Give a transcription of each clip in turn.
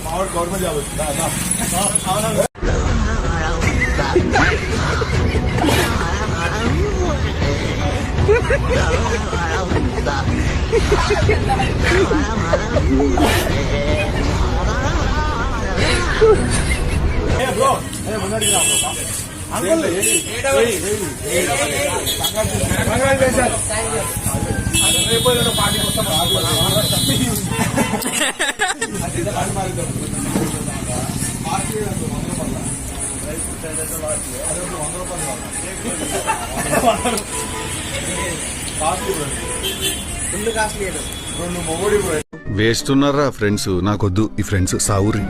మావాడు government job వచ్చిందా? Party కోసం వేస్తున్నారా ఫ్రెండ్స్? నాకొద్దు ఈ ఫ్రెండ్స్ సావురి.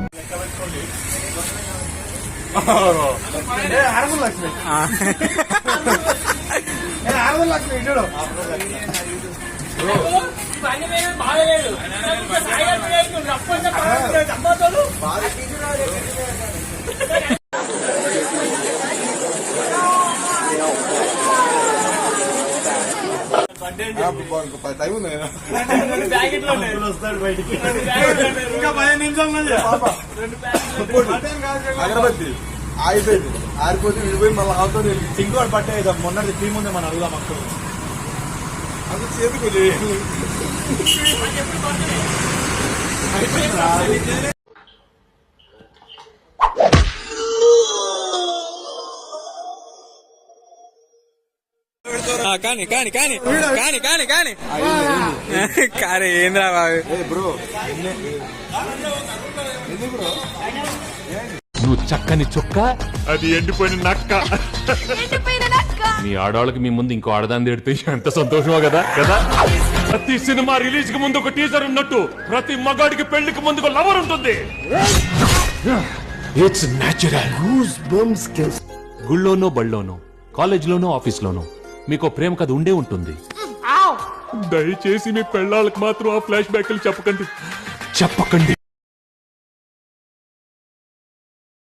టైం ఉంది వస్తాడు బయటికి ఇంకా 15 నిమిషాలు అగరబత్తి ఆగిపోయింది, ఆరిపోతే విడిపోయి మళ్ళీ అవుతుంది. సింకోడు పట్టే మొన్నటి టీం ఉంది మనం అడుగుదాం అక్కడ అది చేతుకు కానీ కానీ కానీ కానీ కానీ కానీ కానీ ఏంద్రా బాబు బ్రో నువ్వు చక్కని చుక్క, అది ఎండిపోయిన నక్క. మీ ఆడవాళ్ళకి మీ ముందు ఇంకో ఆడదాన్ని తిడితే ఎంత సంతోషమో కదా కదా. ప్రతి సినిమా రిలీజ్ కి ముందు ఒక టీజర్ ఉన్నట్టు ప్రతి మగాడికి పెళ్లికి ముందు ఒక లవర్ ఉంటుంది. It's natural. గుళ్ళోనో బళ్ళోనో కాలేజ్లోనో ఆఫీస్లోనో మీకు ప్రేమ కథ ఉండే ఉంటుంది. దయచేసి మీ పెళ్ళాళ్ళకి మాత్రం ఆ ఫ్లాష్ బ్యాక్లు చెప్పకండి.